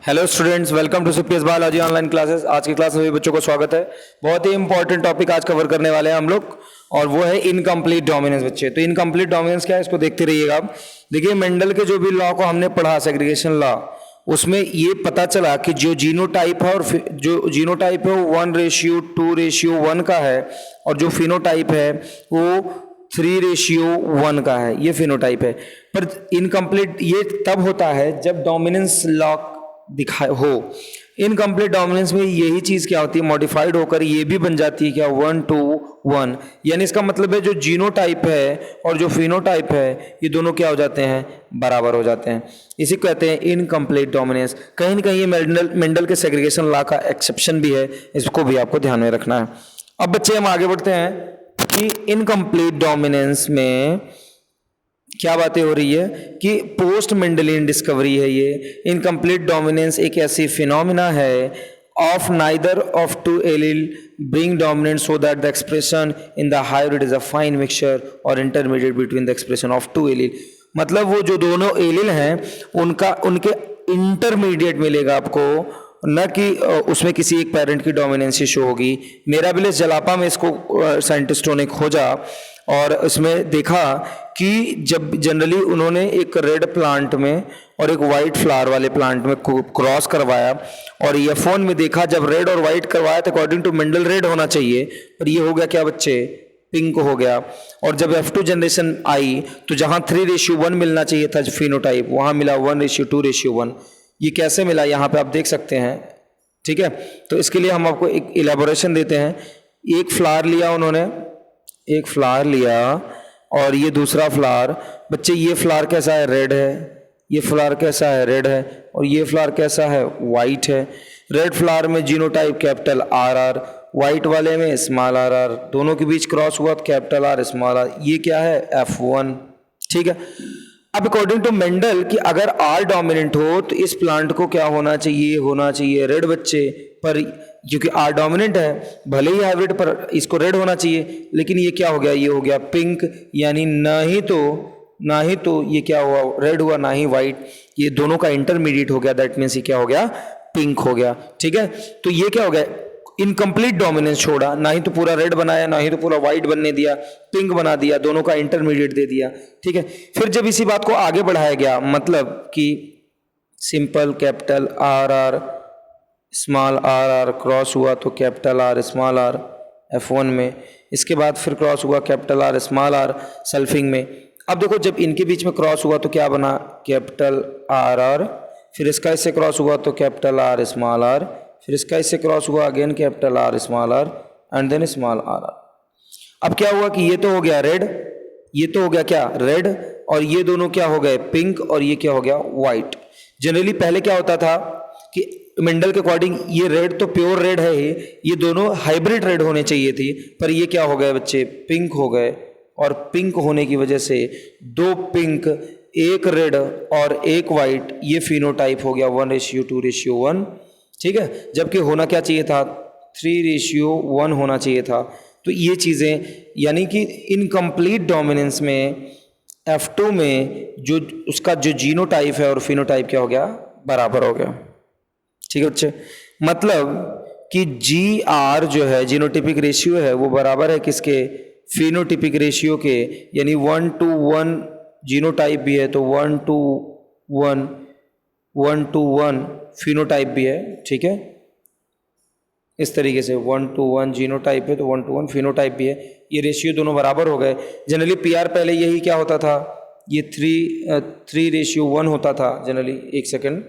Hello students, welcome to सुपीएस biology online classes. आज की क्लास में सभी बच्चों को स्वागत है। बहुत ही इंपॉर्टेंट टॉपिक आज कवर करने वाले हैं हम लोग, और वो है इनकम्प्लीट डोमिनेंस। बच्चे, तो इनकम्प्लीट डोमिनेंस क्या है, इसको देखते रहिएगा आप। देखिए, मेंडल के जो भी लॉ को हमने पढ़ा, सेग्रीगेशन लॉ, उसमें ये पता चला कि जो जीनोटाइप है, और जो जीनोटाइप है वो 1:2:1 का है, और जो फिनोटाइप है वो 3:1 का है। ये फिनोटाइप है। पर इनकम्प्लीट ये तब होता है जब डोमिनेंस लॉ दिखाए हो। इनकम्प्लीट डोमिनेंस में यही चीज क्या होती है, मॉडिफाइड होकर ये भी बन जाती है क्या, 1:1। यानी इसका मतलब है जो जीनोटाइप है और जो फिनोटाइप है, ये दोनों क्या हो जाते हैं, बराबर हो जाते हैं। इसी को कहते हैं इनकम्प्लीट डोमिनेंस। कहीं ना कहीं ये मेंडल के सेग्रीगेशन लॉ का एक्सेप्शन भी है, इसको भी आपको ध्यान में रखना है। अब बच्चे, हम आगे बढ़ते हैं कि इनकम्प्लीट डोमिनेंस में क्या बातें हो रही है कि पोस्ट मेंडलियन डिस्कवरी है ये। इनकम्प्लीट डोमिनेंस एक ऐसी फिनोमिना है of neither of two allele being dominant so that the expression in the hybrid is a fine mixture or intermediate between the expression of two allele। मतलब वो जो दोनों allele हैं उनके इंटरमीडिएट मिलेगा आपको, न कि उसमें किसी एक पेरेंट की डोमिनेंसी शो होगी। मिराबिलिस जलापा में इसको साइंटिस्टों ने खोजा और इसमें देखा कि जब जनरली उन्होंने एक रेड प्लांट में और एक वाइट फ्लावर वाले प्लांट में क्रॉस करवाया, और F1 में देखा जब रेड और वाइट करवाया तो अकॉर्डिंग टू मेंडल रेड होना चाहिए, पर ये हो गया क्या बच्चे, पिंक हो गया। और जब F2 जनरेशन आई तो जहां 3:1 मिलना चाहिए था फिनोटाइप, वहां मिला 1:2:1। ये कैसे मिला, यहाँ पे आप देख सकते हैं। ठीक है, तो इसके लिए हम आपको एक इलेबोरेशन देते हैं। एक फ्लावर लिया उन्होंने, एक फ्लावर लिया और ये दूसरा फ्लावर। बच्चे, ये फ्लावर कैसा है, रेड है। ये फ्लावर कैसा है, रेड है। और ये फ्लावर कैसा है, वाइट है। रेड फ्लावर में जीनोटाइप कैपिटल RR, वाइट वाले में स्मॉल RR, दोनों के बीच क्रॉस हुआ तो कैपिटल R स्मॉल R। ये क्या है, F1। ठीक है, अब अकॉर्डिंग टू मेंडल कि अगर R डोमिनेंट हो तो इस प्लांट को क्या होना चाहिए रेड बच्चे। पर क्योंकि R डोमिनेंट है, भले ही हाइब्रिड, पर इसको रेड होना चाहिए, लेकिन ये क्या हो गया, ये हो गया पिंक। यानी ना ही तो ये क्या हुआ, रेड हुआ, ना ही वाइट। ये दोनों का इंटरमीडिएट हो गया, दैट मीन्स ये क्या हो गया, पिंक हो गया। ठीक है, तो ये क्या हो गया, इनकम्प्लीट डोमिनेंस छोड़ा। ना ही तो पूरा रेड बनाया, ना ही तो पूरा व्हाइट बनने दिया, पिंक बना दिया, दोनों का इंटरमीडिएट दे दिया। ठीक है, फिर जब इसी बात को आगे बढ़ाया गया, मतलब कि simple capital RR small RR cross हुआ तो capital R small R F1 में। इसके बाद फिर क्रॉस हुआ कैपिटल R स्मॉल R सल्फिंग में। अब देखो, जब इनके बीच में क्रॉस हुआ तो क्या बना, कैपिटल RR। फिर इसका इससे क्रॉस हुआ तो कैपिटल R स्मॉल R। फिर इसका इससे क्रॉस हुआ again capital R small R and then small RR। अब क्या हुआ कि ये तो हो गया रेड, ये तो हो गया क्या, रेड, और ये दोनों क्या हो गए, पिंक, और ये क्या हो गया, व्हाइट। जनरली पहले क्या होता था कि मेंडल के अकॉर्डिंग ये रेड तो प्योर रेड है ही, ये दोनों हाइब्रिड रेड होने चाहिए थी, पर ये क्या हो गए बच्चे, पिंक हो गए। और पिंक होने की वजह से दो पिंक, एक रेड और एक वाइट, ये फिनोटाइप हो गया 1:2:1। ठीक है, जबकि होना क्या चाहिए था, 3:1 होना चाहिए था। तो ये चीज़ें, यानी कि इनकम्प्लीट डोमिनेंस में F2 में जो उसका जो जीनोटाइप है और फिनोटाइप क्या हो गया, बराबर हो गया। ठीक है बच्चे, मतलब कि GR जो है, जीनोटिपिक रेशियो है, वो बराबर है किसके, फिनोटिपिक रेशियो के। यानी 1:1 जीनोटाइप भी है तो 1:1 फिनोटाइप भी है। ठीक है, इस तरीके से 1:1 जीनोटाइप है तो 1:1 फिनोटाइप भी है। ये रेशियो दोनों बराबर हो गए। जनरली PR पहले यही क्या होता था, ये 3:1 होता था जनरली। एक सेकेंड,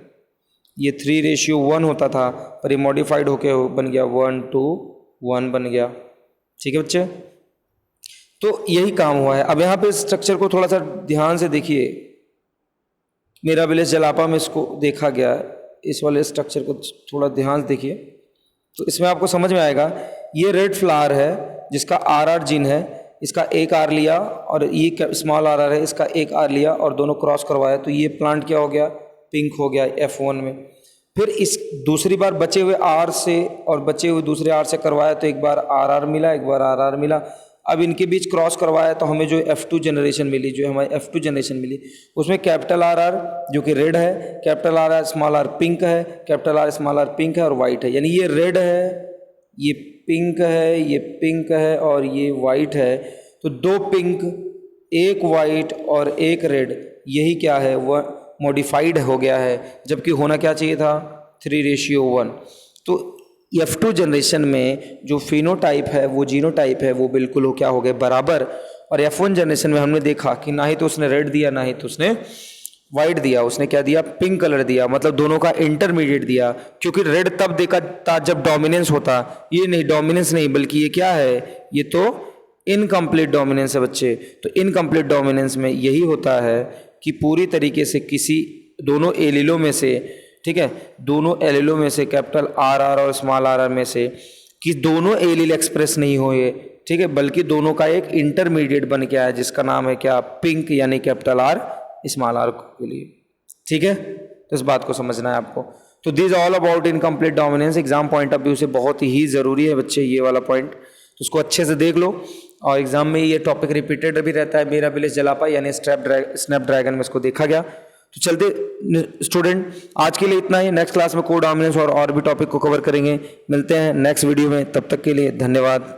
ये 3:1 होता था, पर ये मॉडिफाइड होके बन गया 1:1 बन गया। ठीक है बच्चे, तो यही काम हुआ है। अब यहाँ पे स्ट्रक्चर को थोड़ा सा ध्यान से देखिए। मिराबिलिस जलापा में इसको देखा गया, इस वाले स्ट्रक्चर को थोड़ा ध्यान से देखिए, तो इसमें आपको समझ में आएगा। ये रेड फ्लावर है जिसका RR जीन है, इसका एक R लिया, और ये स्मॉल RR है, इसका एक R लिया, और दोनों क्रॉस करवाया तो ये प्लांट क्या हो गया, पिंक हो गया F1 में। फिर इस दूसरी बार बचे हुए R से और बचे हुए दूसरे R से करवाया तो एक बार RR मिला, एक बार RR मिला। अब इनके बीच क्रॉस करवाया तो हमें जो F2 जनरेशन मिली, जो हमारी F2 जनरेशन मिली, उसमें कैपिटल आर आर जो कि रेड है, capital R R small R pink है, capital R small R pink है और वाइट है। यानी ये रेड है, ये पिंक है, ये पिंक है और ये वाइट है। तो 2 पिंक, 1 वाइट और 1 रेड, यही क्या है, वह मॉडिफाइड हो गया है, जबकि होना क्या चाहिए था 3:1। तो F2 जनरेशन में जो फिनोटाइप है वो जीनोटाइप है वो बिल्कुल हो क्या हो गए बराबर। और F1 जनरेशन में हमने देखा कि ना ही तो उसने रेड दिया ना ही तो उसने वाइट दिया, उसने क्या दिया, पिंक कलर दिया, मतलब दोनों का इंटरमीडिएट दिया। क्योंकि रेड तब देखा था जब डोमिनेंस होता, ये नहीं, डोमिनेंस नहीं, बल्कि ये क्या है, ये तो इनकम्प्लीट डोमिनेंस है बच्चे। तो इनकम्प्लीट डोमिनेंस में यही होता है कि पूरी तरीके से किसी दोनों एलीलों में से, ठीक है, दोनों एलीलों में से कैपिटल आर आर और स्मॉल आर आर में से कि दोनों एलील एक्सप्रेस नहीं हुए, ठीक है, बल्कि दोनों का एक इंटरमीडिएट बन के आया जिसका नाम है क्या, पिंक, यानी कैपिटल आर स्मॉल आर के लिए। ठीक है, तो इस बात को समझना है आपको। तो this all about incomplete dominance, exam point of view से बहुत ही ज़रूरी है बच्चे ये वाला पॉइंट, तो उसको अच्छे से देख लो। और एग्जाम में ये टॉपिक रिपीटेड भी रहता है, मेरा विलेज जलापा यानी स्नैपड्रैगन में इसको देखा गया। तो चलते स्टूडेंट, आज के लिए इतना ही। नेक्स्ट क्लास में कोडोमिनेंस और भी टॉपिक को कवर करेंगे। मिलते हैं नेक्स्ट वीडियो में, तब तक के लिए धन्यवाद।